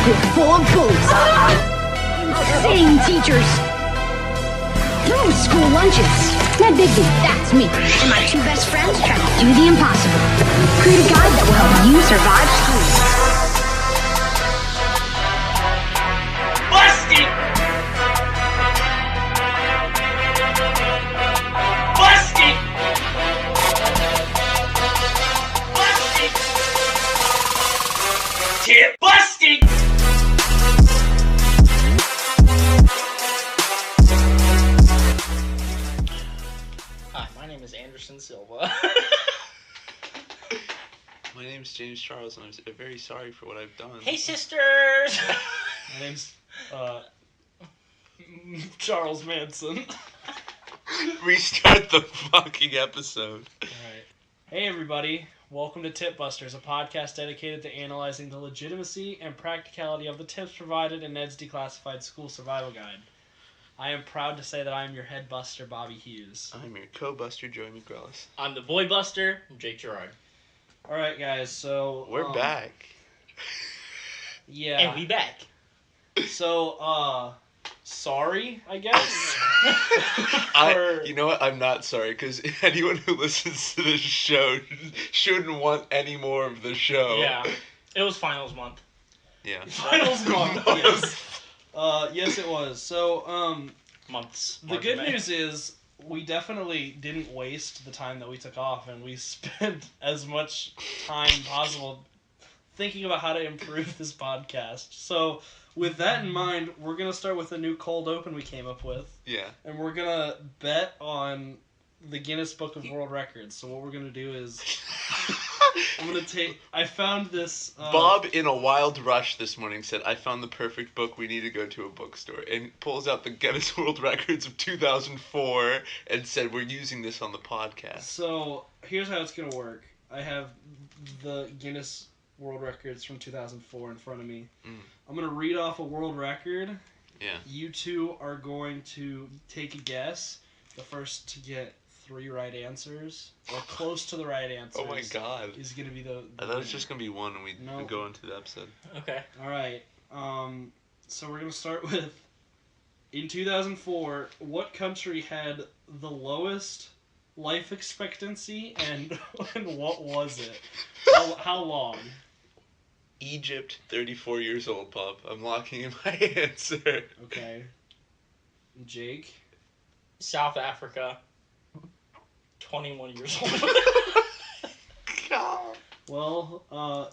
school full of bullies. Insane teachers. No school lunches. Ned Bigby, that's me. And my two best friends try to do the impossible. Create a guide that will help you survive school. Busty! Busty! Busty! Tip Busty! Hi, my name is Anderson Silva. My name's James Charles, and I'm very sorry for what I've done. Hey, sisters! My name's Charles Manson. Restart the fucking episode. Alright. Hey everybody, welcome to Tip Busters, a podcast dedicated to analyzing the legitimacy and practicality of the tips provided in Ned's Declassified School Survival Guide. I am proud to say that I am your head buster, Bobby Hughes. I'm your co-buster, Joey McGralis. I'm the boy buster, Jake Gerard. Alright guys, so... We're back. Yeah. And we back. So, sorry, I guess? You know what? I'm not sorry, because anyone who listens to this show shouldn't want any more of the show. Yeah. It was finals month. Yeah. Finals month, yes. Yes it was. So, Months. the good news is we definitely didn't waste the time that we took off, and we spent as much time possible thinking about how to improve this podcast. So, with that in mind, we're going to start with a new cold open we came up with, Yeah. and we're going to bet on the Guinness Book of World Records. So what we're going to do is, I found this... Bob, in a wild rush this morning, said, I found the perfect book, we need to go to a bookstore. And pulls out the Guinness World Records of 2004 and said, we're using this on the podcast. So, here's how it's going to work. I have the Guinness World Records from 2004 in front of me. I'm going to read off a world record. Yeah. You two are going to take a guess. The first to get 3 right answers, or close to the right answers. Oh my god. Is going to be the I thought it was just going to be one and we'd No. go into the episode. Okay. Alright, so we're going to start with, in 2004, what country had the lowest life expectancy, and what was it? How long? Egypt, 34 years old, Bob. I'm locking in my answer. Okay. Jake? South Africa. 21 years old. God. Well,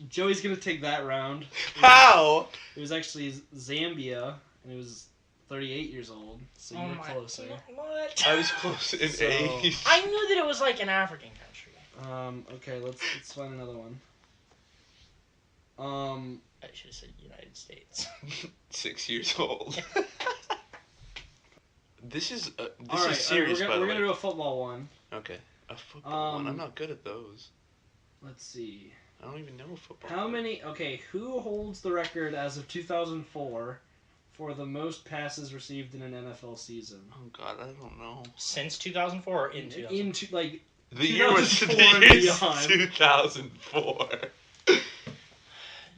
Joey's going to take that round. How? It was actually Zambia, and it was 38 years old, so you were closer. What? I was close in So- age. I knew that it was like an African country. Okay, let's find another one. I should have said United States. 6 years old. This is Alright, serious, by the we're way. gonna do a football one. Okay, a football one. I'm Um, not good at those. Let's see. I don't even know a football. How one. many... Okay, who holds the record as of 2004 for the most passes received in an NFL season? Oh God, I don't know. Since 2004 or in 2004? Into, like, The year was 2004 and the year beyond. 2004.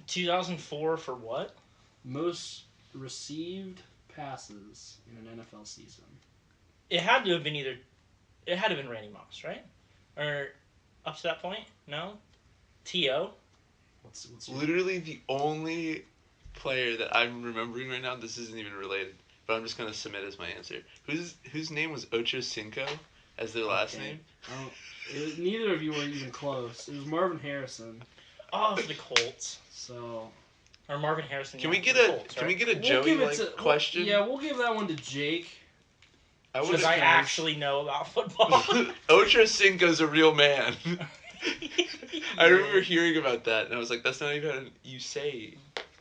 2004 for what? most received passes in an NFL season. It had to have been Randy Moss, right? Or up to that point? No? T.O.? What's your... Literally the only player that I'm remembering right now. This isn't even related, but I'm just gonna submit as my answer. Whose name was Ocho Cinco as their last Okay. name? Neither of you were even close. It was Marvin Harrison. Oh, for the Colts. So Or Marvin Harrison. Can yeah, we get for the a Colts, Can we right? get a we'll Joey give it like to, question? we'll give that one to Jake. I Because I actually know about football. Ocho Cinco's a real man. I remember hearing about that, and I was like, that's not even how you say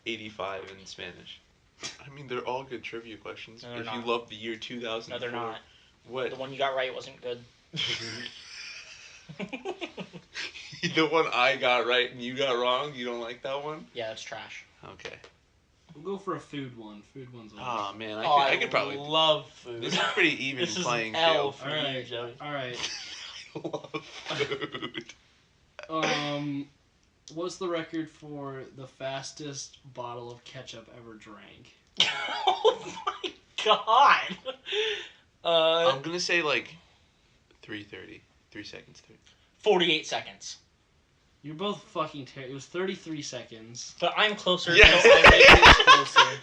85 in Spanish. I mean, they're all good trivia questions. No, they're if not. you love the year 2004. No, they're not. What? The one you got right wasn't good. The one I got right and you got wrong? You don't like that one? Yeah, that's trash. Okay. We'll go for a food one. Food one's on. Oh, man. I could probably... love food. This is pretty even This is playing an L field. for All you, right. Oh, Joey. All right. I love food. What's the record for the fastest bottle of ketchup ever drank? Oh my god. I'm gonna say like 3:30. 3 seconds. 48 seconds. You're both fucking terrible. It was 33 seconds. But I'm closer. Yes. So I think it's Closer.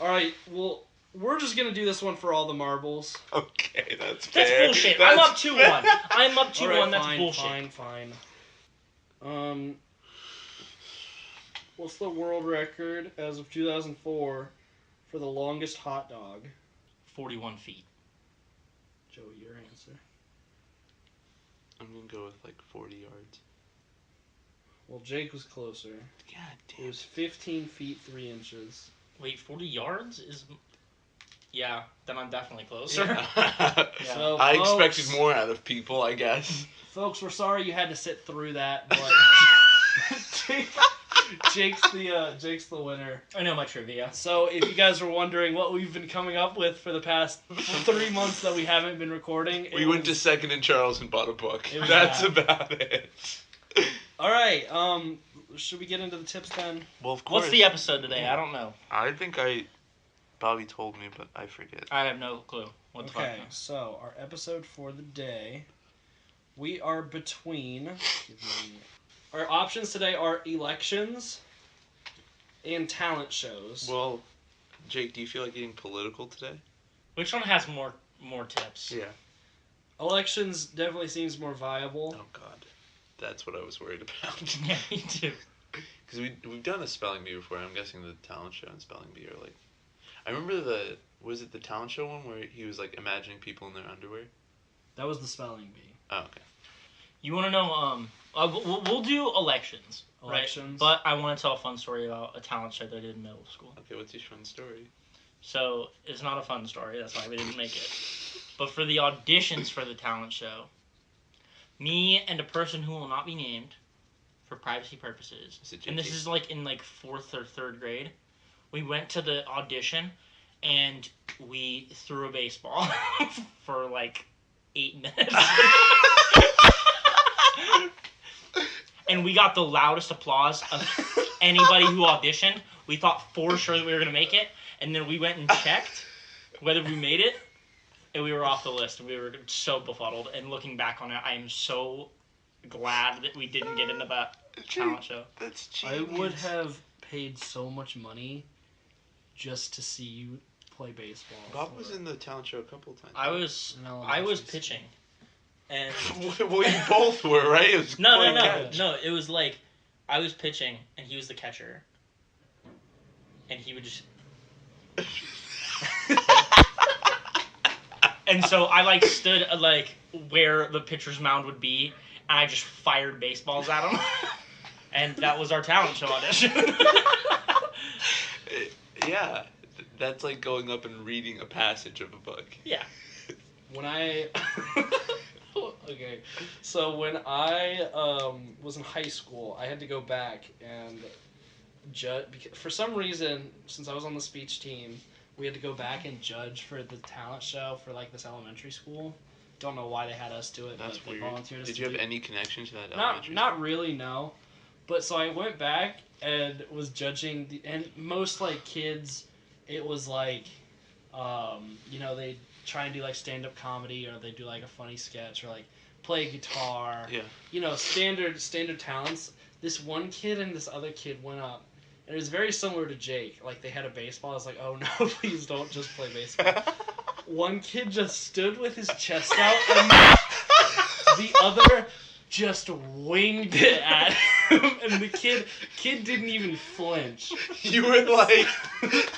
Alright, well, we're just gonna do this one for all the marbles. Okay, that's That's fair. bullshit. That's I'm up 2-1. fair. I'm up 2-1. Alright, That's fine, bullshit. fine. What's the world record as of 2004 for the longest hot dog? 41 feet. Joey, your answer. I'm gonna go with like 40 yards. Well, Jake was closer. God It damn. was 15 feet 3 inches. Wait, 40 yards is. Yeah, then I'm definitely closer. Yeah. So, I folks, expected more out of people, I guess. Folks, we're sorry you had to sit through that, but Jake's the winner. I know my trivia. So, if you guys were wondering what we've been coming up with for the past 3 months that we haven't been recording, We went to Second and Charles and bought a book. It was That's that. about it. All right. Should we get into the tips then? Well, of course. What's the episode today? I don't know. I think Bobby told me, but I forget. I have no clue. What the fuck? Okay. So our episode for the day, we are between. Our options today are elections and talent shows. Well, Jake, do you feel like getting political today? Which one has more tips? Yeah. Elections definitely seems more viable. Oh God, that's what I was worried about. Yeah, me too. Because we've done a spelling bee before. I'm guessing the talent show and spelling bee are like. I remember was it the talent show one where he was like imagining people in their underwear? That was the spelling bee. Oh, okay. You want to know? We'll do elections. Elections. Right? But I want to tell a fun story about a talent show that I did in middle school. Okay, what's your fun story? So it's not a fun story. That's why we didn't make it. But for the auditions for the talent show, me and a person who will not be named, for privacy purposes, Is it and this JT? is like in like 4th or 3rd grade, we went to the audition and we threw a baseball for like 8 minutes. And we got the loudest applause of anybody who auditioned. We thought for sure that we were going to make it. And then we went and checked whether we made it. And we were off the list. And we were so befuddled. And looking back on it, I am so glad that we didn't get into that talent show. That's I genius. would have paid so much money just to see you play baseball. Bob was in the talent show a couple of times. I was In I was elementary pitching. And Well, you both were, right? It was no, point catch. it was like I was pitching and he was the catcher. And he would just and so I like stood like where the pitcher's mound would be and I just fired baseballs at him. And that was our talent show audition. Yeah, that's like going up and reading a passage of a book. Yeah. When I okay, so when I was in high school, I had to go back and judge. For some reason, since I was on the speech team, we had to go back and judge for the talent show for like this elementary school. Don't know why they had us do it. That's but they weird. volunteered us Did to you have do- any connection to that Not elementary not really, no. But so I went back and was judging and most like kids, it was like, they try and do like stand up comedy or they do like a funny sketch or like play guitar. Yeah. Standard talents. This one kid and this other kid went up. And it was very similar to Jake. Like they had a baseball. I was like, oh no, please don't just play baseball. One kid just stood with his chest out and the other just winged it at him, and the kid didn't even flinch. You were like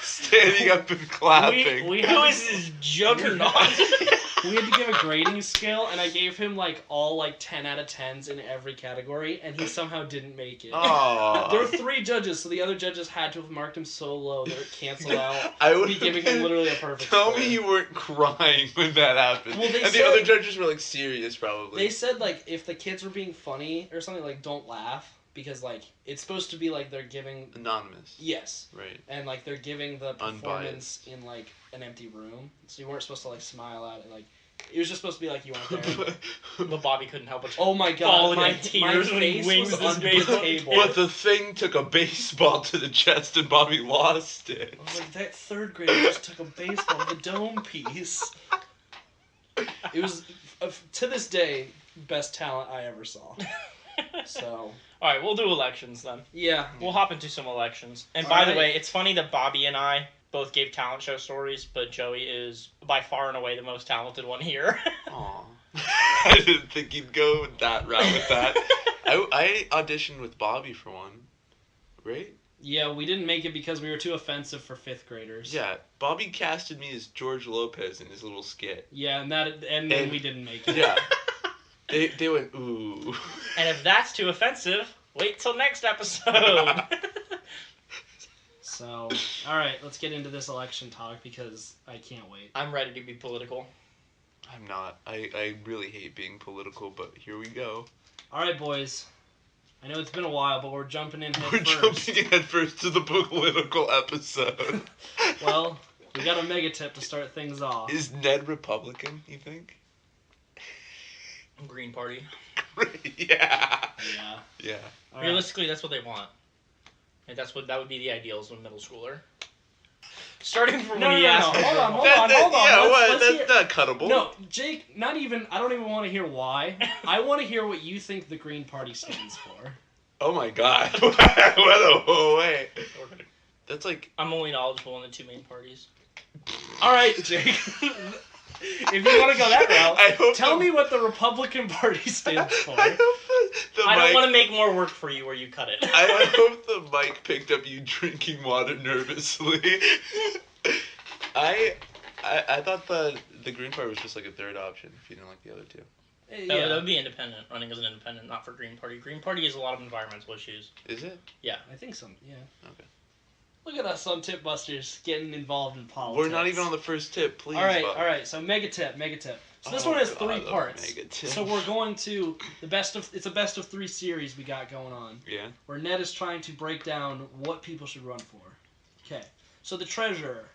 standing up and clapping. We Who had is this juggernaut? we had to give a grading scale, and I gave him like all like 10 out of 10s in every category, and he somehow didn't make it. Oh. There were 3 judges, so the other judges had to have marked him so low that it canceled out. I would Me giving him literally a perfect Tell score. me you weren't crying when that happened. Well, they and said- the other judges were like serious, probably. They said like if the kids were being funny or something, like don't laugh because like it's supposed to be like they're giving Anonymous. yes, Right. and like they're giving the performance Unbiased. in like an empty room, so you weren't supposed to like smile at it. Like It was just supposed to be like you weren't there. But Bobby couldn't help but Oh my god, falling my in tears when he face wings was this under the baseball. table. But the thing took a baseball to the chest and Bobby lost it. I was like, that third grader just took a baseball with a dome piece. It was, to this day, best talent I ever saw. So, All right, we'll do elections then. yeah. We'll hop into some elections. And All by the right. way, it's funny that Bobby and I both gave talent show stories, but Joey is by far and away the most talented one here. Aw. I didn't think you'd go that route with that. I auditioned with Bobby for one, right? Yeah, we didn't make it because we were too offensive for 5th graders. Yeah, Bobby casted me as George Lopez in his little skit. Yeah, and then And- we didn't make it. Yeah. They went, ooh. And if that's too offensive, wait till next episode. So, alright, let's get into this election talk because I can't wait. I'm ready to be political. I'm not. I really hate being political, but here we go. Alright, boys. I know it's been a while, but we're jumping in head We're first. jumping head first to the political episode. Well, we got a mega tip to start things off. Is Ned Republican, you think? Green Party. Yeah. Yeah. Yeah. All right. Realistically, that's what they want. And that would be the ideals of a middle schooler. Starting from No, when no, he no, asked no. me- Hold on. Yeah, Let's what? hear- That's not cuttable. No, Jake, not even. I don't even want to hear why. I want to hear what you think the Green Party stands for. Oh my god. What a whole way. That's like. I'm only knowledgeable in the two main parties. All right, Jake. If you want to go that I route, hope tell the- me what the Republican Party stands for. I hope the I don't mic- want to make more work for you where you cut it. I hope the mic picked up you drinking water nervously. I thought the Green Party was just like a third option if you didn't like the other two. That would be independent, running as an independent, not for Green Party. Green Party has a lot of environmental issues. Is it? I think so. Yeah. Okay. Look at us on Tip Busters getting involved in politics. We're not even on the first tip, please. All right, Bob. all right. So mega tip. So this Oh, one has God, 3 I love parts. mega tip. So we're going to it's a best of 3 series we got going on. Yeah. Where Ned is trying to break down what people should run for. Okay. So the treasurer,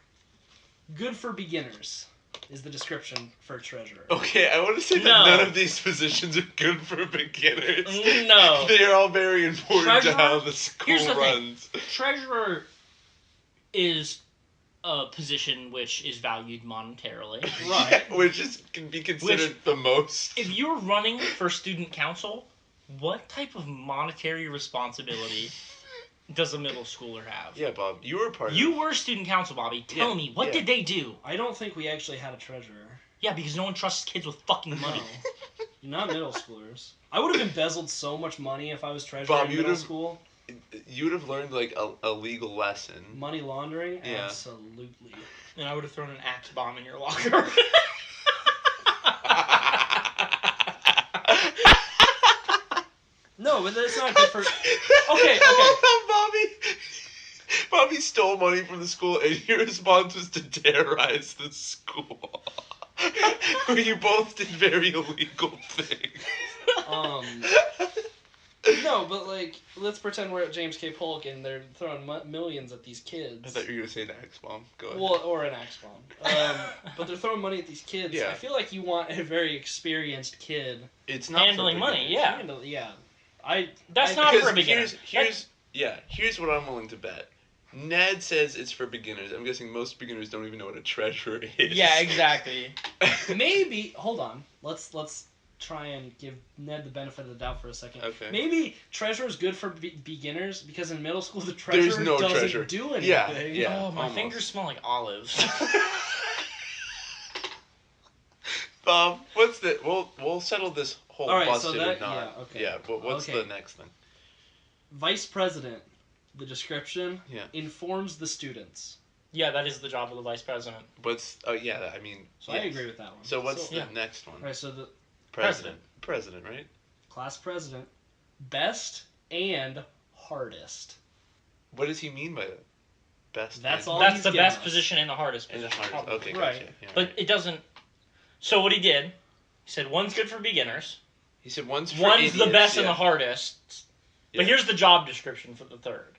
good for beginners, is the description for treasurer. Okay, I want to say that No. none of these positions are good for beginners. No. They are all very important Treasurer? to how the school Here's the thing. runs. Treasurer is a position which is valued monetarily. Right. Which can be considered the most. If you're running for student council, what type of monetary responsibility does a middle schooler have? Yeah, Bob, you were part of You were student council, Bobby. Tell me, what yeah. did they do? I don't think we actually had a treasurer. Yeah, because no one trusts kids with fucking money. No. Not middle schoolers. I would have embezzled so much money if I was treasurer Bob, in you'd middle have- school. You would have learned like a legal lesson. Money laundering? Yeah. Absolutely. And I would have thrown an axe bomb in your locker. No, but that's not good for... Okay. Bobby stole money from the school, and your response was to terrorize the school. You both did very illegal things. No, but like, let's pretend we're at James K. Polk and they're throwing millions at these kids. I thought you were gonna say an X bomb. Go ahead. Well, or an axe bomb. But they're throwing money at these kids. Yeah. I feel like you want a very experienced kid. It's not Handling for money, beginners. yeah. Handle, yeah. That's I- not for Because a beginner. here's what I'm willing to bet. Ned says it's for beginners. I'm guessing most beginners don't even know what a treasurer is. Yeah, exactly. Maybe, hold on. Let's try and give Ned the benefit of the doubt for a second. Okay. Maybe treasurer's good for beginners because in middle school the treasurer no doesn't treasurer. do anything. Yeah. Oh, my almost. fingers smell like olives. What's the? We'll settle this whole All right, busted so or that- not. yeah, okay. Yeah, but what's Okay. the next thing? Vice president, the description, Yeah. informs the students. Yeah, that is the job of the vice president. What's? Oh yeah, I mean. So I yes. agree with that one. So what's yeah. the next one? All right, so the President, right? class president, best and hardest. What does he mean by that? Best. That's and- all That's he's the given best us. position and the hardest And the position. hardest. probably. Okay, Right. gotcha. Yeah, But right. it doesn't. So what he did, he said one's good for beginners, He said one's for one's the idiots, best and yeah. the hardest. Yeah. But here's the job description for the third.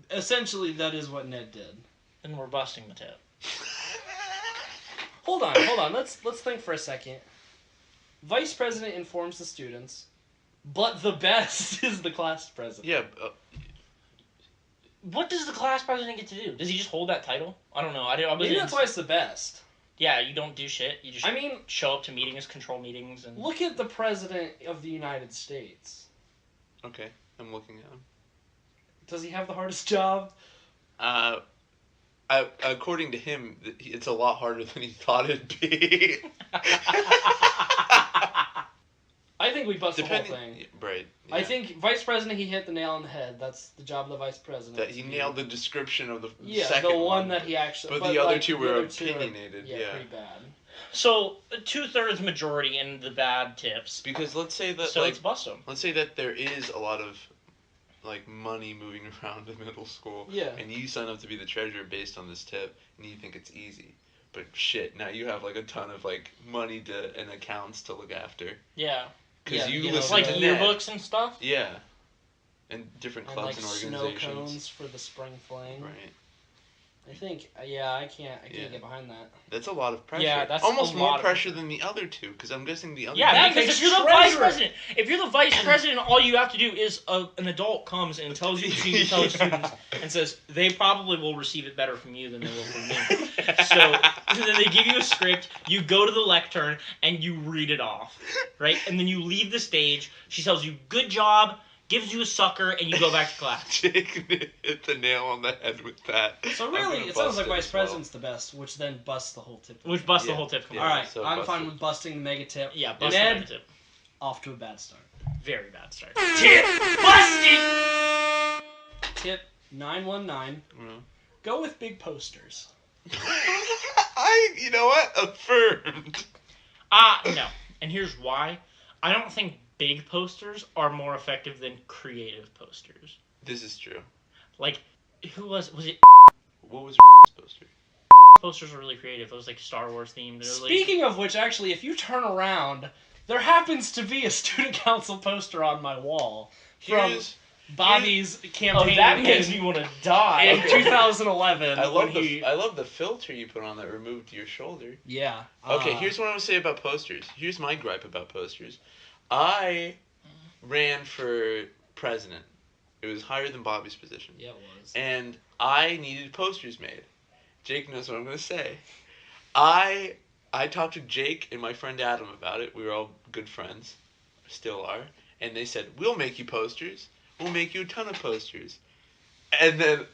Essentially, that is what Ned did. Then we're busting the tip. Hold on. Let's think for a second. Vice president informs the students, but the best is the class president. Yeah. What does the class president get to do? Does he just hold that title? I don't know. Maybe that's why it's the best. Yeah, you don't do shit. You just I mean, show up to meetings, control meetings, and look at the president of the United States. Okay, I'm looking at him. Does he have the hardest job? According to him, it's a lot harder than he thought it'd be. I think we bust the whole thing. Right. Yeah. I think vice president, he hit the nail on the head. That's the job of the vice president. That he nailed the description of the Yeah, second the one that he actually... But the other like, two the were other two are- opinionated. Yeah, Yeah. pretty bad. So 2/3 majority in the bad tips. Because let's say that So let's bust them. let's say that there is a lot of like money moving around in middle school. Yeah. And you sign up to be the treasurer based on this tip, and you think it's easy. But shit, now you have like a ton of like money and accounts to look after. Yeah. Because Yeah, you you know, It's listen like to Ned. yearbooks and stuff. Yeah. And different And clubs like and snow organizations. cones for the spring fling. Right. I think, I can't Yeah. get behind that. That's a lot of pressure. Yeah, that's almost a more lot of pressure than the other two, because I'm guessing the other Yeah, That because makes if you're the vice treasurer. president, all you have to do is an adult comes and tells you what you need to tell the students and says they probably will receive it better from you than they will from me. So then they give you a script, you go to the lectern, and you read it off, right? And then you leave the stage. She tells you, "Good job," gives you a sucker, and you go back to class. Jake hit the nail on the head with that. So I'm really, gonna it sounds bust like vice as well. president's the best, which then busts the whole tip. Which busts the Yeah. whole tip. Yeah. All right, so I'm bust fine it. with busting the mega tip. Yeah, bust Ned, the tip. off to a bad start. Very bad start. Tip busted! Tip 919. Mm. Go with big posters. You know what? Affirmed. No. And here's why. I don't think big posters are more effective than creative posters. This is true. Like, who was it? What was poster? Posters were really creative. It was like Star Wars themed. Speaking of which, actually, if you turn around, there happens to be a student council poster on my wall from Here's, Bobby's campaign me want to die. in 2011. I love when he... I love the filter you put on that removed your shoulder. Yeah. Okay, here's what I want to say about posters. Here's my gripe about posters. I ran for president. It was higher than Bobby's position. Yeah, it was. And I needed posters made. Jake knows what I'm going to say. I talked to Jake and my friend Adam about it. We were all good friends. Still are. And they said, we'll make you posters. We'll make you a ton of posters. And then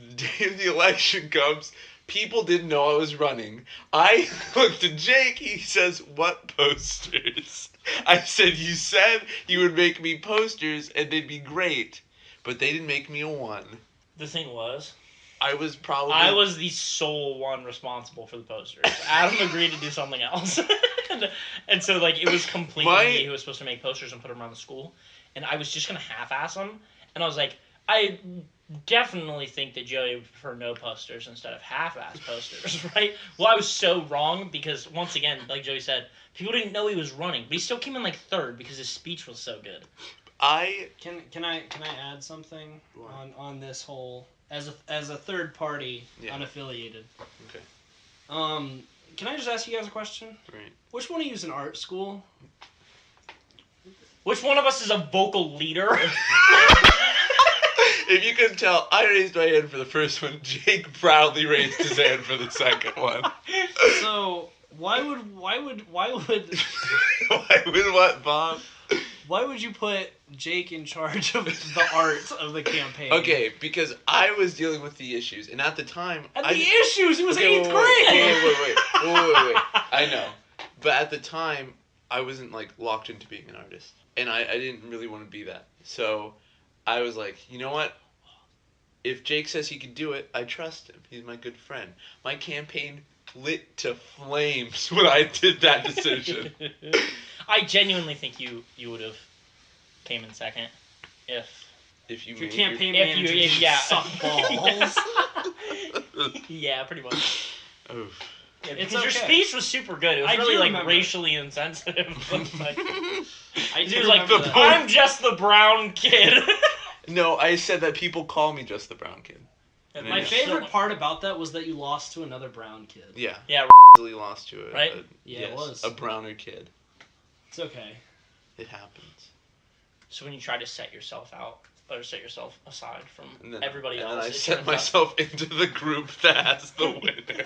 the day of the election comes. People didn't know I was running. I looked at Jake. He says, what posters? I said, you said you would make me posters and they'd be great. But they didn't make me a one. The thing was, I was the sole one responsible for the posters. Adam agreed to do something else. and so, like, it was completely me who was supposed to make posters and put them around the school. And I was just going to half-ass them. And I was like, I definitely think that Joey would prefer no posters instead of half-ass posters, right? Well, I was so wrong because, once again, like Joey said, people didn't know he was running. But he still came in, like, third because his speech was so good. Can I add something on this whole as a third party, unaffiliated? Okay. Can I just ask you guys a question? Right. Which one of you is in art school? Which one of us is a vocal leader? If you can tell, I raised my hand for the first one. Jake proudly raised his hand for the second one. So why would Why would what, Bob? why would you put Jake in charge of the art of the campaign? Okay, because I was dealing with the issues, and at the time, And the issues. It was 8th grade. Wait. I know, but at the time, I wasn't like locked into being an artist, and I didn't really want to be that. So I was like, you know what? If Jake says he can do it, I trust him. He's my good friend. My campaign lit to flames when I did that decision. I genuinely think you would have came in second if Your If campaign you- manager if- yeah. suck balls. yeah, pretty much. Oof. Yeah, It's because your okay. speech was super good. It was I do really like remember. racially insensitive. Like, I he do was like, remember that. "I'm just the brown kid." No, I said that people call me just the brown kid. And My then favorite so- part about that was that you lost to another brown kid. Yeah. Yeah, easily lost to it. Right? Yeah, it was. A browner kid. It's okay. It happens. So when you try to set yourself out, or set yourself aside from And then, everybody and else, then I it set turns out- myself into the group that has the winner.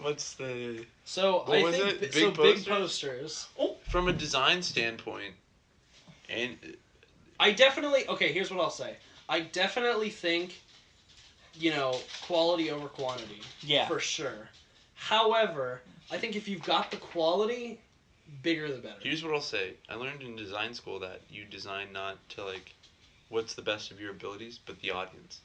What's the... So What I was think it? big Big posters. From a design standpoint, and I definitely here's what I'll say. I definitely think, quality over quantity. Yeah. For sure. However, I think if you've got the quality, bigger the better. here's what I'll say. I learned in design school that you design not to, like, what's the best of your abilities, but the audience.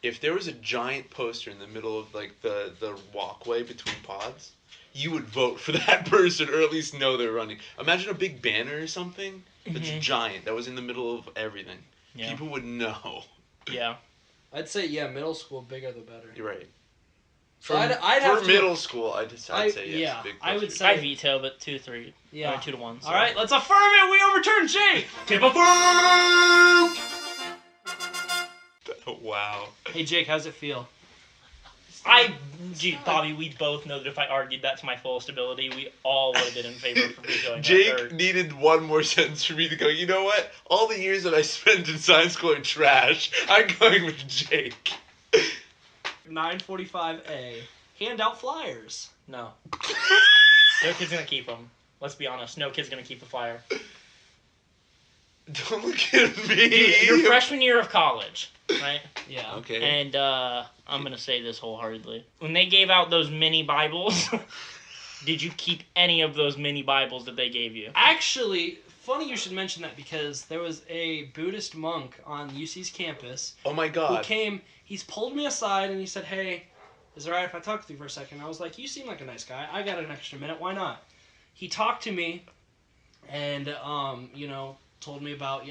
If there was a giant poster in the middle of, like, the walkway between pods, you would vote for that person, or at least know they're running. Imagine a big banner or something that's giant, that was in the middle of everything. Yeah. People would know. Yeah. I'd say middle school, bigger the better. You're right. So I'd have for to, middle school, I'd say yes. yeah, Big I would posters. say- I veto, but 2-3. Yeah. Or 2-1. So. All right, let's affirm it. We overturned Jake. Tip affirmed! Wow. Hey Jake, how's it feel? Dude, Bobby, we both know that if I argued that to my fullest ability, we all would have been in favor for vetoing that. Jake needed one more sentence for me to go, you know what? All the years that I spent in science school are trash. I'm going with Jake. 945A. Hand out flyers. No. No kid's gonna keep them. Let's be honest. No kid's gonna keep a flyer. Don't look at me. Your freshman year of college, right? Yeah. Okay. And I'm gonna say this wholeheartedly. When they gave out those mini Bibles, did you keep any of those mini Bibles that they gave you? Actually, funny you should mention that because there was a Buddhist monk on UC's campus Oh my who god. came. He's pulled me aside and he said, "Hey, is it alright if I talk with you for a second?" I was like, "You seem like a nice guy. I got an extra minute. Why not?" He talked to me, and told me about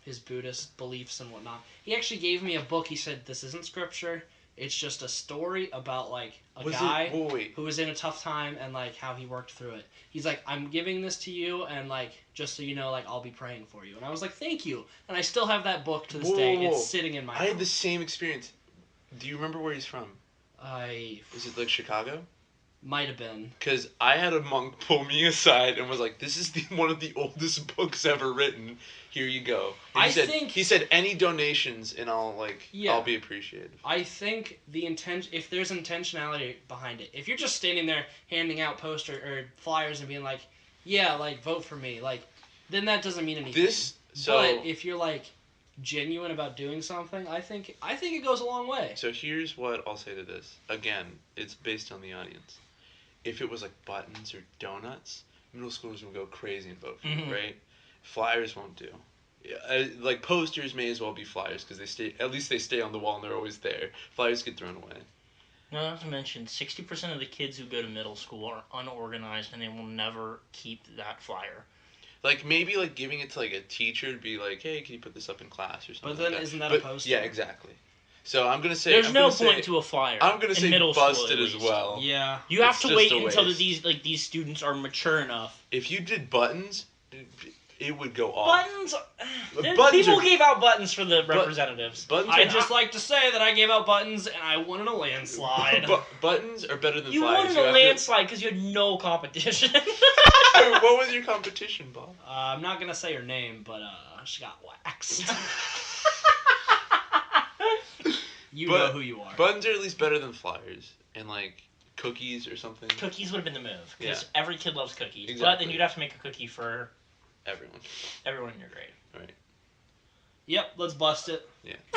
his Buddhist beliefs and whatnot. He actually gave me a book. He said, "This isn't scripture. It's just a story about like a guy Wait. who was in a tough time and like how he worked through it." He's like, "I'm giving this to you, and like just so you know, like I'll be praying for you." And I was like, "Thank you." And I still have that book to this day. Whoa. It's sitting in my I had house. the same experience. Do you remember where he's from? Is it like Chicago? Might have been. Because I had a monk pull me aside and was like, "This is one of the oldest books ever written. Here you go." And he said any donations and I'll be appreciated. I think if there's intentionality behind it, if you're just standing there handing out poster or flyers and being like, "Yeah, like vote for me," like, then that doesn't mean anything. But if you're like genuine about doing something, I think it goes a long way. So here's what I'll say to this. Again, it's based on the audience. If it was like buttons or donuts, middle schoolers would go crazy and vote for you, right? Flyers won't do. Like posters may as well be flyers because they stay on the wall and they're always there. Flyers get thrown away. Not to mention, 60% of the kids who go to middle school are unorganized and they will never keep that flyer. Like maybe like giving it to like a teacher to be like, "Hey, can you put this up in class or something?" But then like that. isn't that a poster? Yeah, exactly. So I'm gonna say There's no point to a flyer. I'm gonna say middle school, busted at as least. well. Yeah. You have It's to just wait a until waste. these students are mature enough. If you did buttons, it would go off. Buttons. Buttons People are- gave out buttons for the representatives. Buttons I'd are- just like to say that I gave out buttons and I won in a landslide. Buttons are better than You flyers. won in a landslide because you had no competition. What was your competition, Bob? I'm not gonna say her name, but she got waxed. You know who you are. Buttons are at least better than flyers and like cookies or something. Cookies would have been the move because Yeah. every kid loves cookies. But Exactly. then you'd have to make a cookie for Everyone. everyone in your grade. Yep, let's bust it. Tip busted.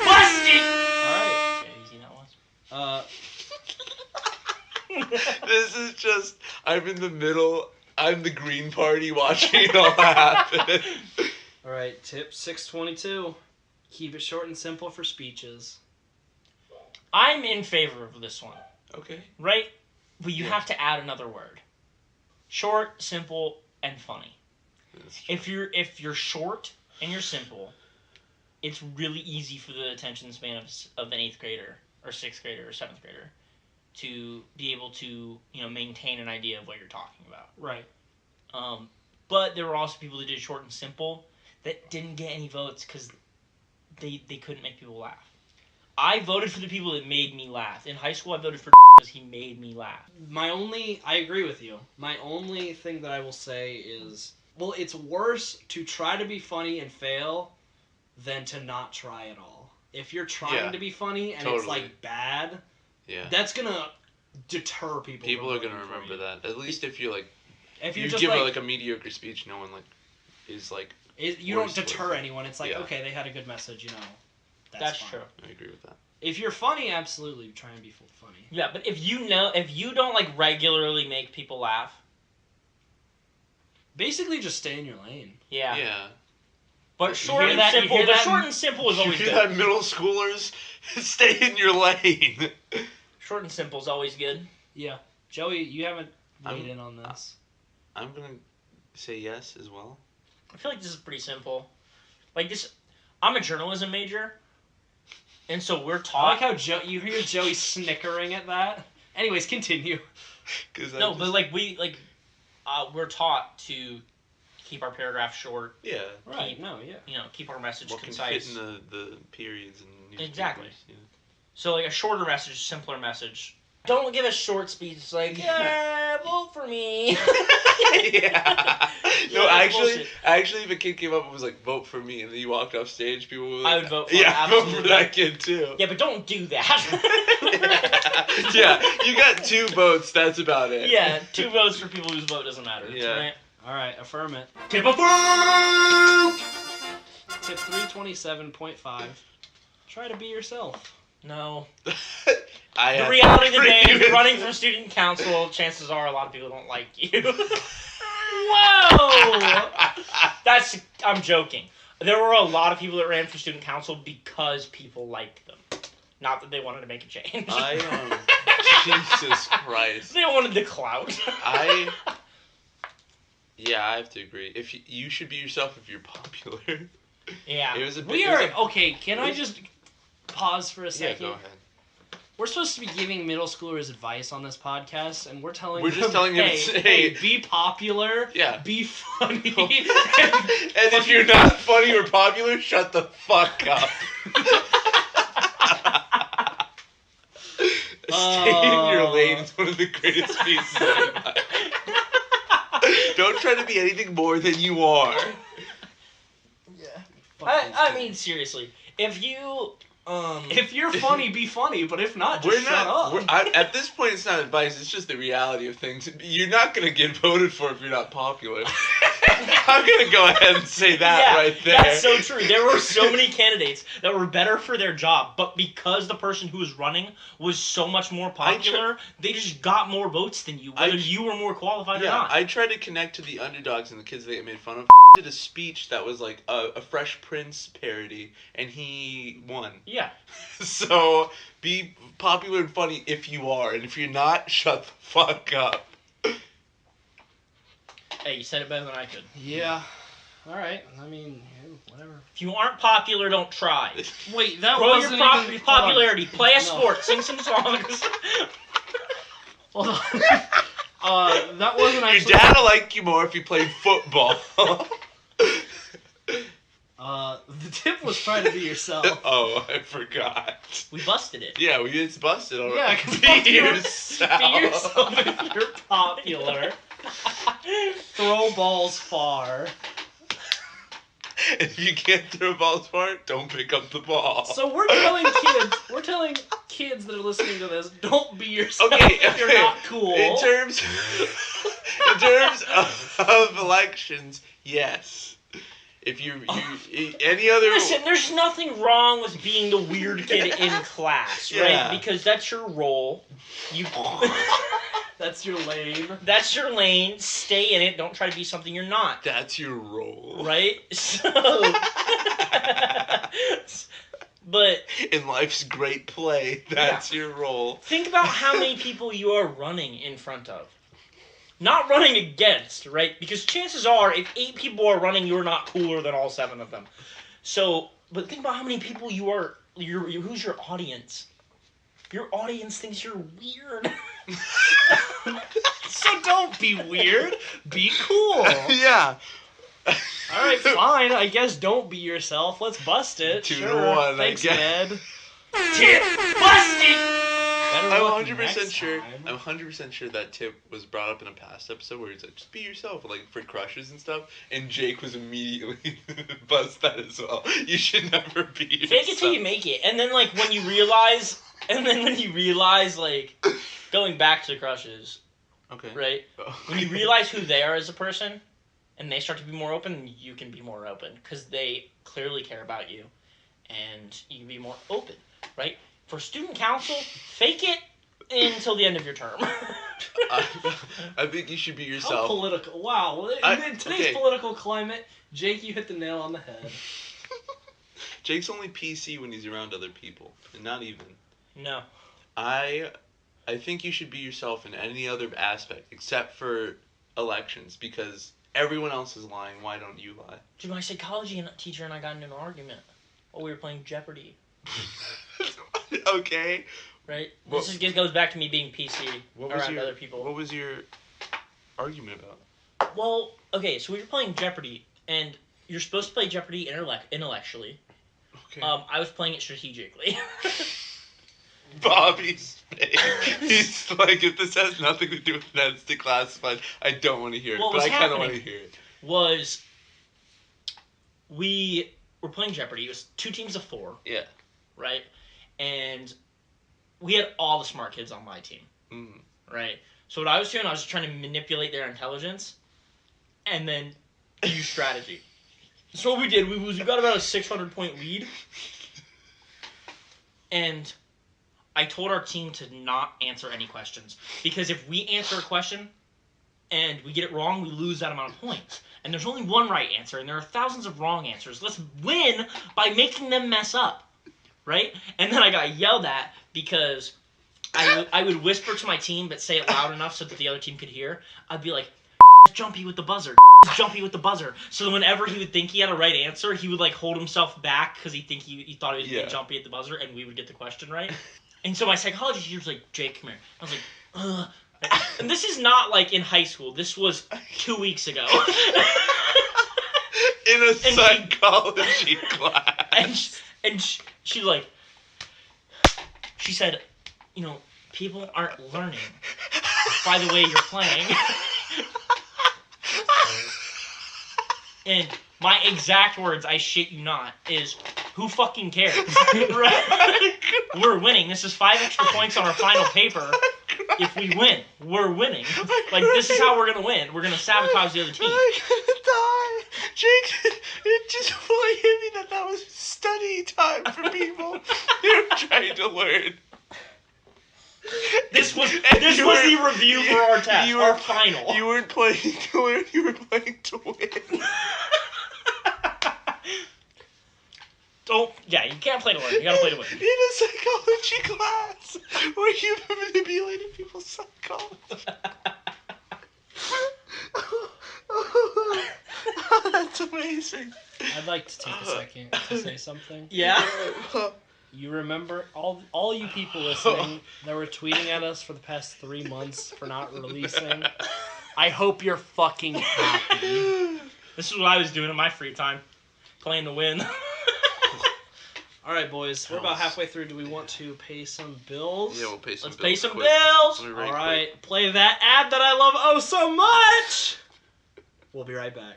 All right. See how easy that was. This is just I'm in the middle. I'm the Green Party watching it all happen. All right. Tip 622. Keep it short and simple for speeches. I'm in favor of this one, Okay. right? But you Yeah. have to add another word. Short, simple, and funny. That's true. If you're short and you're simple, it's really easy for the attention span of an 8th grader or 6th grader or 7th grader to be able to maintain an idea of what you're talking about. Right. But there were also people that did short and simple that didn't get any votes because they couldn't make people laugh. I voted for the people that made me laugh. In high school, I voted for because he made me laugh. I agree with you. My only thing that I will say is, well, it's worse to try to be funny and fail than to not try at all. If you're trying to be funny and it's like bad, that's gonna deter people. People are gonna remember that. At least if you're like, if you just give like a mediocre speech, no one like is like. You don't deter anyone. It's like, okay, they had a good message, you know. That's true. I agree with that. If you're funny, absolutely try and be funny. Yeah, but if you don't like regularly make people laugh, basically just stay in your lane. Yeah. Yeah. But short and simple. But short and simple is always good. You hear that, middle schoolers? Stay in your lane. Short and simple is always good. Yeah. Joey, you haven't weighed in on this. I'm gonna say yes as well. I feel like this is pretty simple. Like this, I'm a journalism major, and so we're taught. I like how you hear Joey snickering at that. Anyways, continue. But like we're taught to keep our paragraphs short. Yeah. Right. Keep our message concise. What can fit in the periods and newspapers. Exactly. Yeah. So like a shorter message, simpler message. Don't give a short speech. It's like, vote for me. Yeah. No, actually, if a kid came up and was like, vote for me, and then you walked off stage, people would. I would vote for him. Yeah, vote for that kid too. Yeah, but don't do that. Yeah, you got 2 votes. That's about it. Yeah, 2 votes for people whose vote doesn't matter. Yeah. Right? All right, affirm it. Tip affirm. Tip 327.5. Try to be yourself. No. The reality of the day is running for student council, chances are a lot of people don't like you. Whoa! I'm joking. There were a lot of people that ran for student council because people liked them. Not that they wanted to make a change. Jesus Christ. They wanted the clout. I have to agree. If you should be yourself if you're popular. Yeah. Okay, can I just pause for a second? Yeah, go ahead. We're supposed to be giving middle schoolers advice on this podcast, and we're just telling them, hey, be popular, be funny, and if you're not funny or popular, shut the fuck up. Stay in your lane is one of the greatest pieces of advice. Don't try to be anything more than you are. Yeah. I mean, seriously, if you're funny, be funny, but if not, just shut up. At this point, it's not advice, it's just the reality of things. You're not going to get voted for if you're not popular. I'm going to go ahead and say that right there. That's so true. There were so many candidates that were better for their job, but because the person who was running was so much more popular, they just got more votes than you, whether you were more qualified or not. I tried to connect to the underdogs and the kids that get made fun of. Did a speech that was like a Fresh Prince parody, and he won. Yeah. So, be popular and funny if you are, and if you're not, shut the fuck up. Hey, you said it better than I could. Yeah. All right. I mean, whatever. If you aren't popular, don't try. Wait, that Grow wasn't your even... popularity. Play a sport. Sing some songs. Hold on. That wasn't actually... Your dad will like you more if you played football. The tip was try to be yourself. Oh, I forgot. We busted it. Yeah, it's busted already. Yeah, because be yourself. Be yourself if you're popular. Throw balls far. If you can't throw balls far, don't pick up the ball. So we're telling kids that are listening to this, don't be yourself if you're not cool. In terms of elections, yes. If you any other... Listen, there's nothing wrong with being the weird kid in class, right? Because that's your role. That's your lane. That's your lane. Stay in it. Don't try to be something you're not. That's your role. Right? So... But... In life's great play, that's your role. Think about how many people you are running in front of. Not running against, right? Because chances are, if 8 people are running, you're not cooler than all 7 of them. So, but think about how many people you are. Who's your audience? Your audience thinks you're weird. So don't be weird. Be cool. Yeah. All right, fine. I guess don't be yourself. Let's bust it. 2-1, Thanks, I guess. Ned. Tip busted. Better I'm luck 100% next sure. time. I'm 100% sure that tip was brought up in a past episode where he's like, just be yourself, like for crushes and stuff. And Jake was immediately buzzed that as well. You should never be yourself. Fake it till you make it, and then like when you realize, like going back to crushes, Okay. right? When you realize who they are as a person, and they start to be more open, you can be more open because they clearly care about you, and you can be more open, right? For student council, fake it until the end of your term. I think you should be How yourself. political. Wow. In today's okay. political climate, Jake, you hit the nail on the head. Jake's only PC when he's around other people, and not even. No. I think you should be yourself in any other aspect except for elections because everyone else is lying. Why don't you lie? Dude, my psychology teacher and I got into an argument while we were playing Jeopardy. Okay. Right? Well- This just goes back to me being PC What was around your other people. What was your argument about? Well, okay, so we were playing Jeopardy, and you're supposed to play Jeopardy intellectually. Okay. I was playing it strategically. Bobby's face. He's like, if this has nothing to do with that's declassified, I don't want to hear it. What But was I kind of want to happening? hear it. was we were playing Jeopardy. It was 2 teams of 4, Yeah. right? And we had all the smart kids on my team, Mm. right? So what I was doing, I was just trying to manipulate their intelligence and then use strategy. So what we did, we got about a 600-point lead, and I told our team to not answer any questions. Because if we answer a question and we get it wrong, we lose that amount of points. And there's only one right answer, and there are thousands of wrong answers. Let's win by making them mess up, right? And then I got yelled at because I would whisper to my team, but say it loud enough so that the other team could hear. I'd be like, Jumpy with the buzzer, Jumpy with the buzzer. So whenever he would think he had a right answer, he would like hold himself back because he thought he was being jumpy at the buzzer, and we would get the question right. And so my psychology teacher was like, Jake, come here. I was like, ugh. And this is not like in high school. This was 2 weeks ago. In a And psychology class. and she like, she said, you know, people aren't learning by the way you're playing. And my exact words, I shit you not, is, who fucking cares? Right? We're winning. This is 5 extra points on our final paper. If we win, we're winning. Like, this is how we're going to win. We're going to sabotage the other team. I'm gonna die. Jake, it just fully hit me that was study time for people who are trying to learn. This was the review for our test, our final. You weren't playing to learn, you were playing to win. You can't play to win. You gotta play to win. In a psychology class where you manipulated people's psychology. That's amazing. I'd like to take a second to say something. Yeah? You remember all you people listening that were tweeting at us for the past 3 months for not releasing? I hope you're fucking happy. This is what I was doing in my free time. Playing to win. All right, boys. We're about halfway through. Do we want to pay some bills? Yeah, we'll pay some Let's bills. pay some quick. bills. Let me All rate right. quick. Play that ad that I love oh so much. We'll be right back.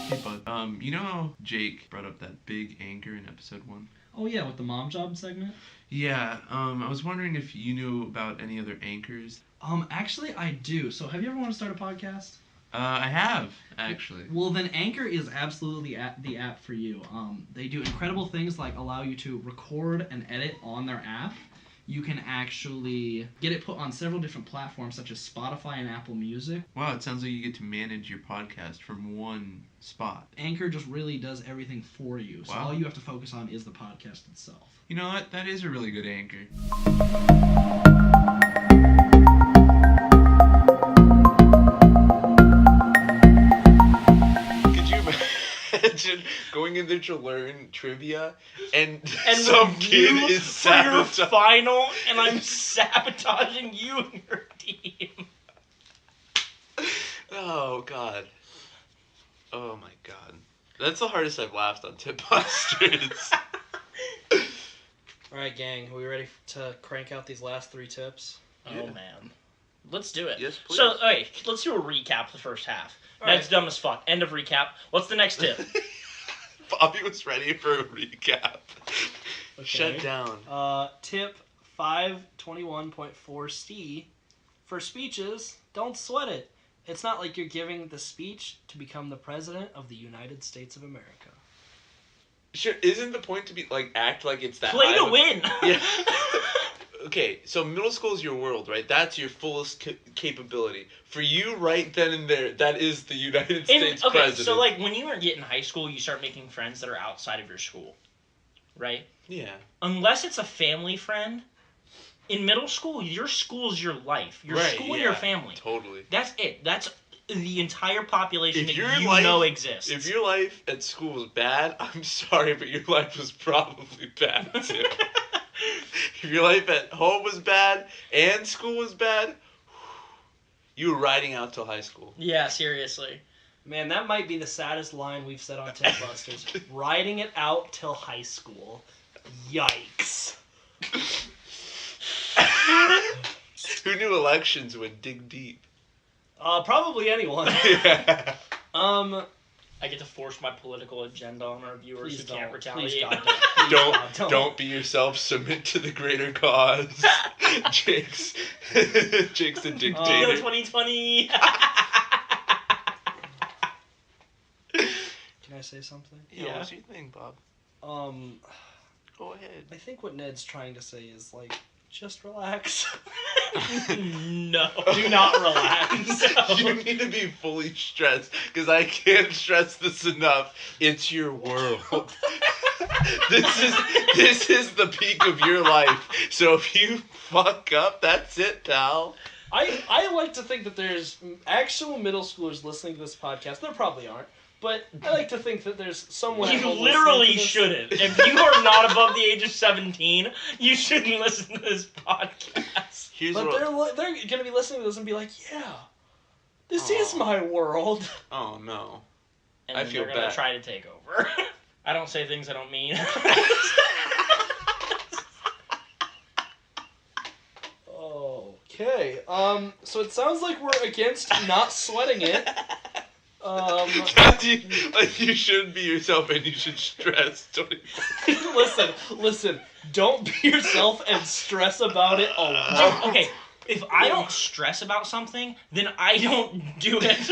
Hey, bud. You know how Jake brought up that big anchor in episode 1? Oh yeah, with the mom job segment. Yeah, I was wondering if you knew about any other anchors. Actually, I do. So, have you ever wanted to start a podcast? I have, actually. Well, then Anchor is absolutely the app for you. They do incredible things like allow you to record and edit on their app. You can actually get it put on several different platforms such as Spotify and Apple Music. Wow, it sounds like you get to manage your podcast from one spot. Anchor just really does everything for you. So Wow. all you have to focus on is the podcast itself. You know what? That is a really good anchor. Could you imagine going in there to learn trivia and some review kid is for your sabotaging? final, and I'm sabotaging you and your team. Oh God. Oh my God. That's the hardest I've laughed on Tip Busters. All right, gang. Are we ready to crank out these last 3 tips? Oh Yeah. man, let's do it. Yes, please. So, okay, let's do a recap of the first half. All That's right. dumb as fuck. End of recap. What's the next tip? Bobby was ready for a recap. Okay. Shut down. Tip 521.4C. For speeches, don't sweat it. It's not like you're giving the speech to become the president of the United States of America. Sure, isn't the point to be like act like it's that Play high to of a- win. Yeah. Okay, so middle school is your world, right? That's your fullest capability. For you, right then and there, that is the United States Okay, president. so like when you get in high school, you start making friends that are outside of your school, right? Yeah. Unless it's a family friend. In middle school, your school's your life. Your Right, school and yeah, your family. Totally. That's it. That's the entire population If that your you life- know exists. If your life at school was bad, I'm sorry, but your life was probably bad too. If your life at home was bad and school was bad, you were riding out till high school. Yeah, seriously. Man, that might be the saddest line we've said on Tip Busters. Riding it out till high school. Yikes. Who knew elections would dig deep? Probably anyone. Yeah. Um, I get to force my political agenda on our viewers please who can't don't. retaliate. Please God, don't. Please God, Don't be yourself. Submit to the greater cause. Jake's the Yo, dictator. 2020. Can I say something? Yeah. What's your thing, Bob? Go ahead. I think what Ned's trying to say is, like, just relax. No, do not relax. You need to be fully stressed, because I can't stress this enough. It's your world. This is the peak of your life. So if you fuck up, that's it, pal. I like to think that there's actual middle schoolers listening to this podcast. There probably aren't. But I like to think that there's someone at You home literally listening to this. shouldn't. If you are not above the age of 17, you shouldn't listen to this podcast. Here's But what. they're going to be listening to this and be like, yeah, this Aw. is my world. Oh no. And I then feel they're gonna bad. try to take over. I don't say things I don't mean. Okay. So it sounds like we're against not sweating it. Like you should be yourself and you should stress. Listen. Don't be yourself and stress about it a lot. Dude, okay, if I don't stress about something, then I don't do it.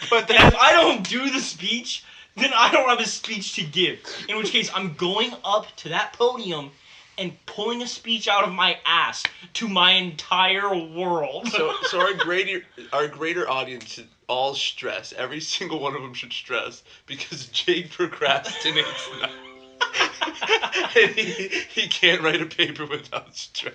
But And if I don't do the speech, then I don't have a speech to give. In which case, I'm going up to that podium and pulling a speech out of my ass to my entire world. So our greater audience should all stress. Every single one of them should stress because Jake procrastinates now. And he can't write a paper without stress.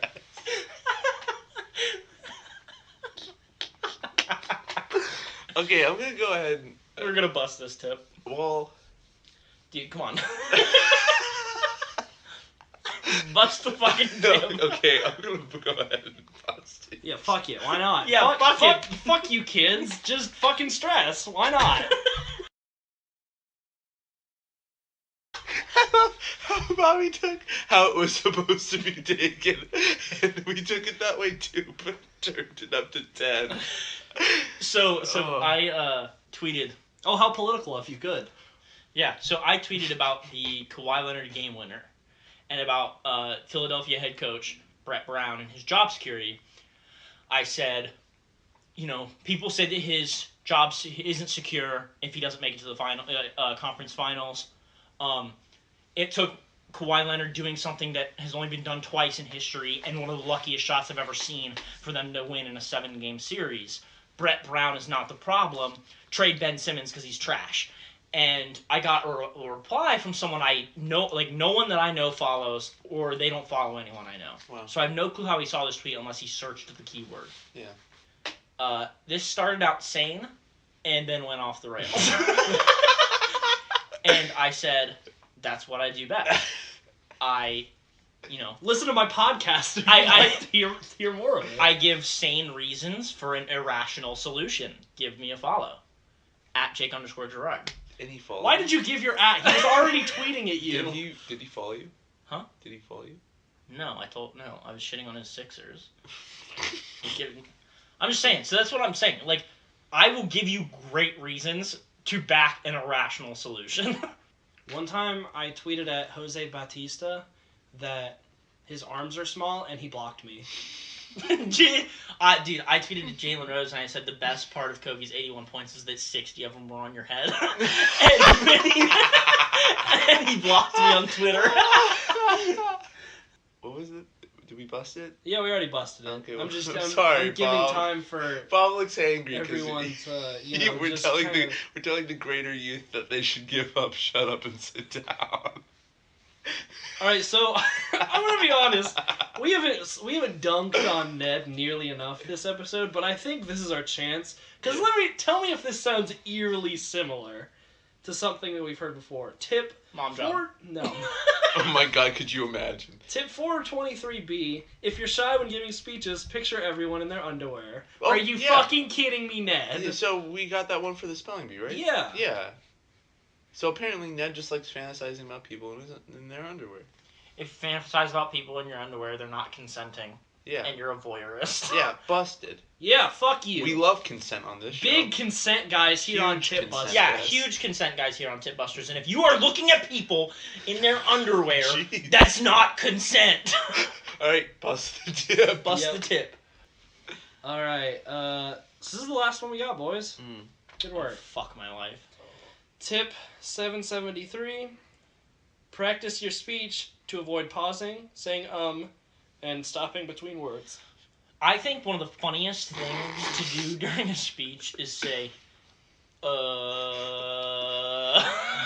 Okay, I'm gonna go ahead and We're gonna bust this tip. well. Dude, come on. Bust the fucking No, tip. okay, I'm gonna go ahead and bust it. Yeah, fuck it. Why not? Yeah, fuck it. Fuck you, kids. Just fucking stress. Why not? How Bobby took how it was supposed to be taken, and we took it that way too, but turned it up to 10. So Oh. I tweeted. Oh, how political if you could. Yeah, so I tweeted about the Kawhi Leonard game winner and about Philadelphia head coach Brett Brown and his job security. I said, you know, people said that his job isn't secure if he doesn't make it to the final conference finals. It took Kawhi Leonard doing something that has only been done twice in history and one of the luckiest shots I've ever seen for them to win in a 7-game series. Brett Brown is not the problem. Trade Ben Simmons because he's trash. And I got a reply from someone I know, like no one that I know follows, or they don't follow anyone I know. Wow. So I have no clue how he saw this tweet unless he searched the keyword. Yeah. This started out sane, and then went off the rails. And I said, that's what I do best. I you know, Listen to my podcast if I- you'd like to hear more of it. I give sane reasons for an irrational solution. Give me a follow. At Jake_Gerard. And he followed. Why did you give your at? He was already tweeting at you. Did he follow you? Huh? Did he follow you? No, I was shitting on his Sixers. I'm just saying, so that's what I'm saying. Like, I will give you great reasons to back an irrational solution. One time I tweeted at Jose Batista that his arms are small and he blocked me. Dude, I tweeted to Jalen Rose and I said the best part of Kobe's 81 points is that 60 of them were on your head. and he blocked me on Twitter. What was it? Did we bust it? Yeah, we already busted it. Okay, I'm just I'm I'm, sorry, I'm giving Bob. time for Bob looks angry because everyone to, you know, we're just telling kind we're telling the greater youth that they should give up, shut up, and sit down. All right, so I'm gonna be honest. We haven't dunked on Ned nearly enough this episode, but I think this is our chance. Cause tell me if this sounds eerily similar to something that we've heard before. Tip Mom job. No. Oh my God, could you imagine? Tip 423B: if you're shy when giving speeches, picture everyone in their underwear. Oh, Are you yeah. fucking kidding me, Ned? Yeah, so we got that one for the spelling bee, right? Yeah. Yeah. So apparently Ned just likes fantasizing about people in their underwear. If you fantasize about people in your underwear, they're not consenting. Yeah. And you're a voyeurist. Yeah, busted. Yeah, fuck you. We love consent on this show. Big consent guys here on Huge Tip consent. Busters. Yeah, Yes. huge consent guys here on Tip Busters. And if you are looking at people in their underwear, Jeez. that's not consent. All right, bust the tip. Bust Yep. the tip. All right. So this is the last one we got, boys. Good Oh, work. fuck my life. Tip 773: practice your speech to avoid pausing, saying and stopping between words. I think one of the funniest things to do during a speech is say,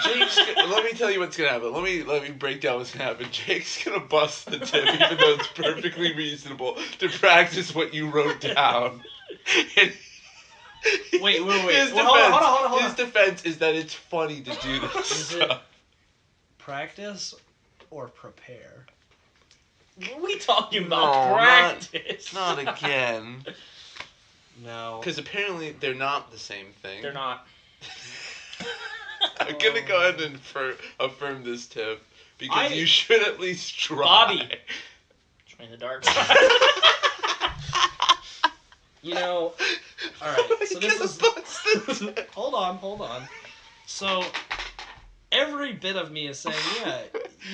Jake's let me tell you what's gonna happen. Let me break down what's gonna happen. Jake's gonna bust the tip, even though it's perfectly reasonable to practice what you wrote down. And Wait. His Well, defense, hold on. His defense is that it's funny to do this Is it- stuff. Practice or prepare? What are we talking about? No, Practice. Not again. No. Because apparently they're not the same thing. They're not. I'm gonna go ahead and affirm this tip because I- you should at least try. Bobby. Train the dark side. You know. All right. So this is. Bust the tip. Hold on. So every bit of me is saying, yeah,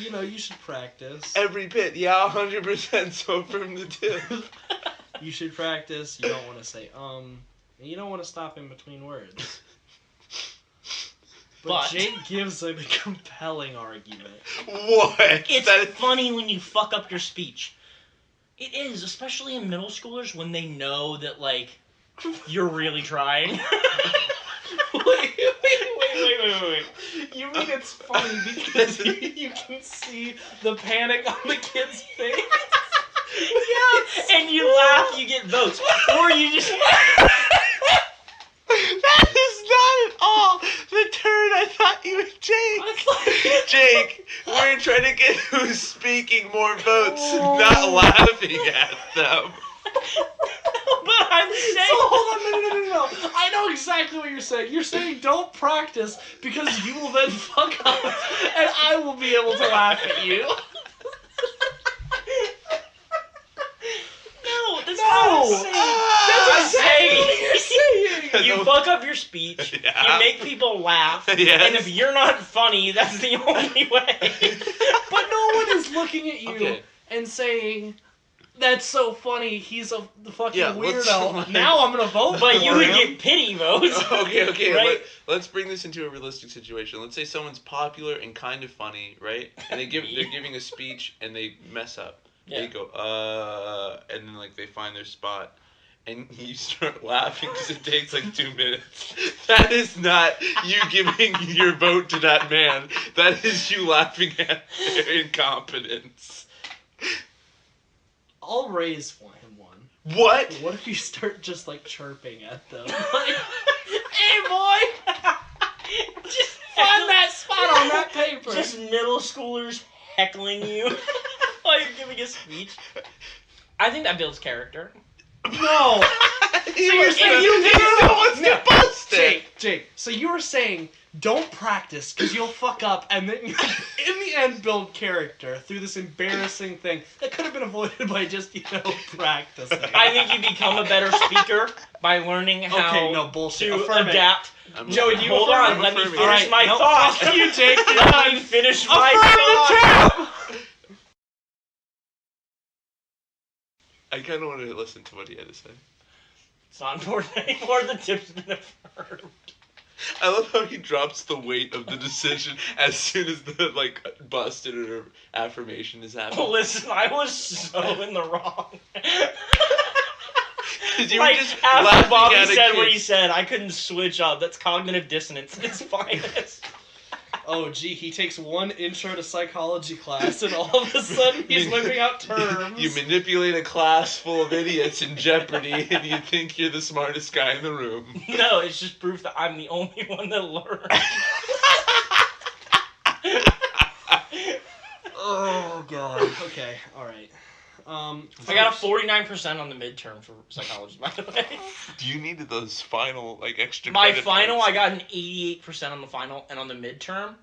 you know, you should practice. Every bit, yeah, 100%. So affirm the tip. You should practice. You don't want to say and you don't want to stop in between words. But But- Jake gives a compelling argument. What? It's That is- funny when you fuck up your speech. It is, especially in middle schoolers when they know that, like, you're really trying. Wait. You mean it's funny because you can see the panic on the kid's face? Yes. And you laugh, you get votes. Or you just... That is not at all the turn I thought you would take. Jake, we're trying to get who's speaking more votes, not laughing at them. But I'm saying... So hold on, no. I know exactly what you're saying. You're saying don't practice because you will then fuck up and I will be able to laugh at you. No, that's No. not what I'm saying. That's what I'm saying. You're saying. You fuck up your speech, Yeah. you make people laugh, Yes. and if you're not funny, that's the only way. But no one is looking at you Okay. and saying, "That's so funny. He's a fucking Yeah, let's- weirdo." Now I'm gonna vote But for you would him. get pity votes. Okay. Right? Let's bring this into a realistic situation. Let's say someone's popular and kind of funny, right? And they're giving a speech and they mess up. Yeah. They go, and then like they find their spot, and you start laughing because it takes like 2 minutes. That is not you giving your vote to that man. That is you laughing at their incompetence. I'll raise him one. What? What if you start just like chirping at them? Like, hey boy, Just find that spot on that paper. Just middle schoolers heckling you. While you're giving a speech. I think that builds character. No. So you're saying you wants to bust it. Jake. So you were saying don't practice because you'll fuck up, and then you, in the end, build character through this embarrassing thing that could have been avoided by just practicing. I think you become a better speaker by learning how Okay, no bullshit. to Affirm it. adapt. Joey, do you Hold affirm on, it? let me affirm it. finish Alright, my no, thought. fuck you, Jake. You're Let me done. finish my Affirm thought. I kind of want to listen to what he had to say. It's not important anymore. The tip's been affirmed. I love how he drops the weight of the decision as soon as the busted or affirmation is happening. Listen, I was so in the wrong. 'Cause you were Like just after laughing Bobby at a said kid. what he said, I couldn't switch up. That's cognitive dissonance. It's finest. Oh, gee, he takes one intro to psychology class, and all of a sudden he's whipping out terms. You manipulate a class full of idiots in Jeopardy, and you think you're the smartest guy in the room. No, it's just proof that I'm the only one that learned. Oh, God. Okay, alright. I got a 49% on the midterm for psychology, by the way. You needed those final extra. My credit final, points. I got an 88% on the final, and on the midterm,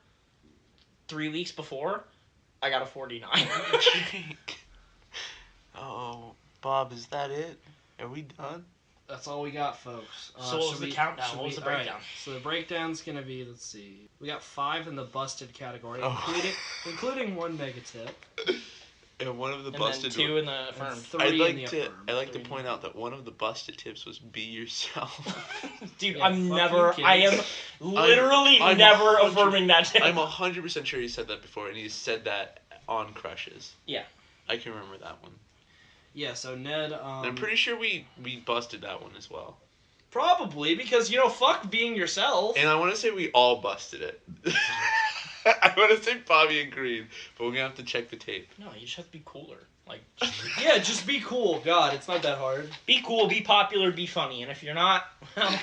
3 weeks before, I got a 49. Oh, Bob, is that it? Are we done? That's all we got, folks. So what was the countdown? should What was the alright, breakdown? so the breakdown's gonna be, let's see. We got 5 in the busted category, Oh. including one megatip, And one of the And busted. then 2 in the and affirmed. 3 I'd in like the to. affirmed. I like to point out that one of the busted tips was be yourself. Dude, Yeah, I'm fuck never, you, I am kids. literally I'm never 100 affirming that tip. I'm 100% sure he said that before, and he's said that on Crushes. Yeah. I can remember that one. Yeah, so Ned, And I'm pretty sure we busted that one as well. probably, because, fuck being yourself. And I want to say we all busted it. I want to say Bobby agreed, but we're gonna have to check the tape. No, you just have to be cooler. Like, Yeah, just be cool. God, it's not that hard. be cool, be popular, be funny. And if you're not, well,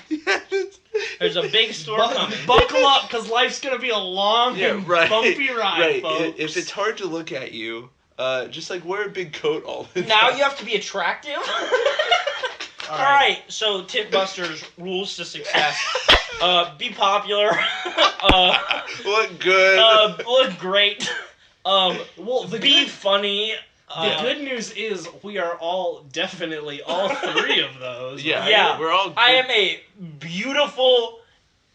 there's a big storm coming. Buckle up, because life's going to be a long Yeah, and right. bumpy ride, Right. folks. If it's hard to look at you, just wear a big coat all the time. Now you have to be attractive. Alright, so Tip Busters rules to success. Be popular. Look good. Look great. Well, Be funny. The good news is we are all definitely all 3 of those. Yeah. right? Yeah, We're all. I good. am a beautiful,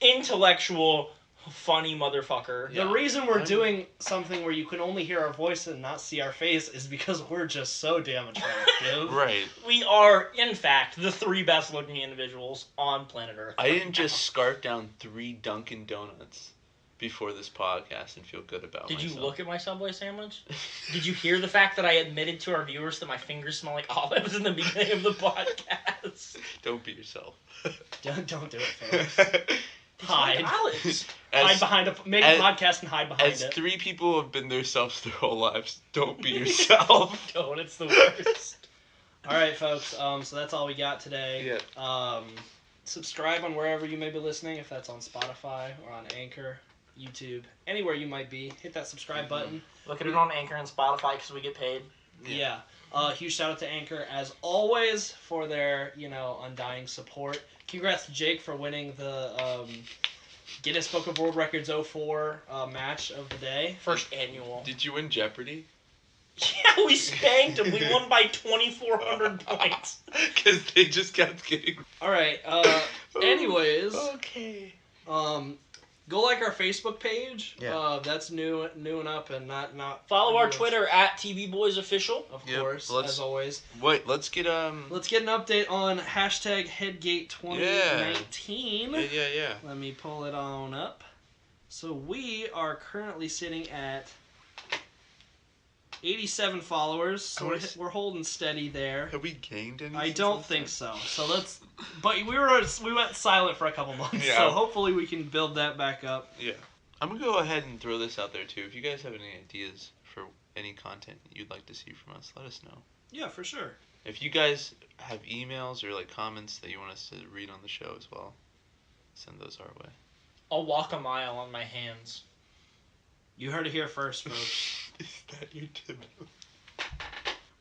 intellectual, funny motherfucker. The reason we're doing something where you can only hear our voice and not see our face is because we're just so damn attractive. Right. We are, in fact, the 3 best looking individuals on planet Earth. I didn't just scarf down 3 Dunkin' Donuts before this podcast and feel good about Did myself. you look at my Subway sandwich? Did you hear the fact that I admitted to our viewers that my fingers smell like olives in the beginning of the podcast? Don't be yourself. Don't do it, folks. They smell like Hide. olives. Hide behind make a as- podcast and hide behind As it. 3 people who have been themselves their whole lives, don't be yourself. Don't, it's the worst. All right, folks. So that's all we got today. Yeah. Subscribe on wherever you may be listening, if that's on Spotify or on Anchor, YouTube, anywhere you might be. Hit that subscribe button. Look at it on Anchor and Spotify because we get paid. Yeah. Huge shout out to Anchor as always for their undying support. Congrats to Jake for winning the Guinness Book of World Records 04 match of the day. First annual. Did you win Jeopardy? Yeah, we spanked them. We won by 2,400 points. Because they just kept getting. All right. Anyways, Okay. go like our Facebook page. Yeah. That's new and up and not. Follow our new. Twitter at TV Boys Official. Of Yep, course, let's- as always. Wait, let's get Let's get an update on hashtag Headgate 2019. Yeah. Let me pull it on up. So we are currently sitting at 87 followers. So we're holding steady there. Have we gained any? I since don't last think time? so. So let's. But we went silent for a couple months. Yeah. So hopefully we can build that back up. Yeah. I'm gonna go ahead and throw this out there too. If you guys have any ideas for any content you'd like to see from us, let us know. Yeah, for sure. If you guys have emails or comments that you want us to read on the show as well, send those our way. I'll walk a mile on my hands. You heard it here first, folks. Is that your tip?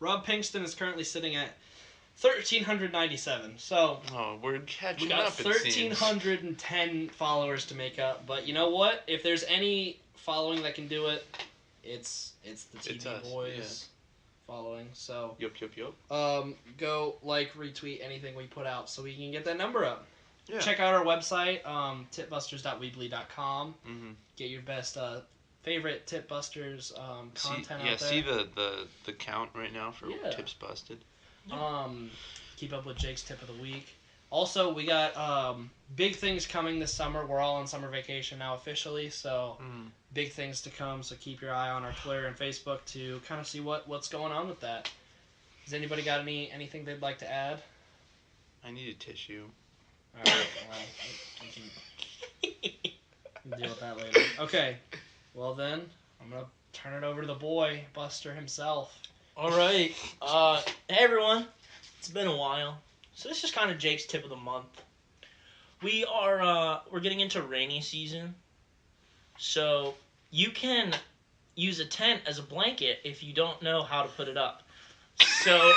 Rob Pinkston is currently sitting at 1,397. So Oh, we're catching we got up. It seems. 1,310 followers to make up. But you know what? If there's any following that can do it, it's the TV It's us, Boys following. So Yup. go like, retweet anything we put out so we can get that number up. Yeah. Check out our website, tipbusters.weebly.com. Mm-hmm. Get your best favorite Tipbusters content out there. See the count right now for Yeah. tips busted. Keep up with Jake's tip of the week. Also, we got big things coming this summer. We're all on summer vacation now officially, so big things to come. So keep your eye on our Twitter and Facebook to kind of see what's going on with that. Has anybody got anything they'd like to add? I need a tissue. All right, well, we can deal with that later. Okay, well then, I'm gonna turn it over to the boy, Buster himself. All right. Hey everyone. It's been a while. So this is kind of Jake's tip of the month. We're getting into rainy season. So you can use a tent as a blanket if you don't know how to put it up. So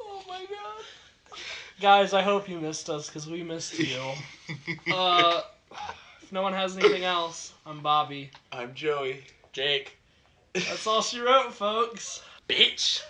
Oh my god. Guys, I hope you missed us because we missed you. If no one has anything else, I'm Bobby. I'm Joey. Jake, That's all she wrote, folks. bitch.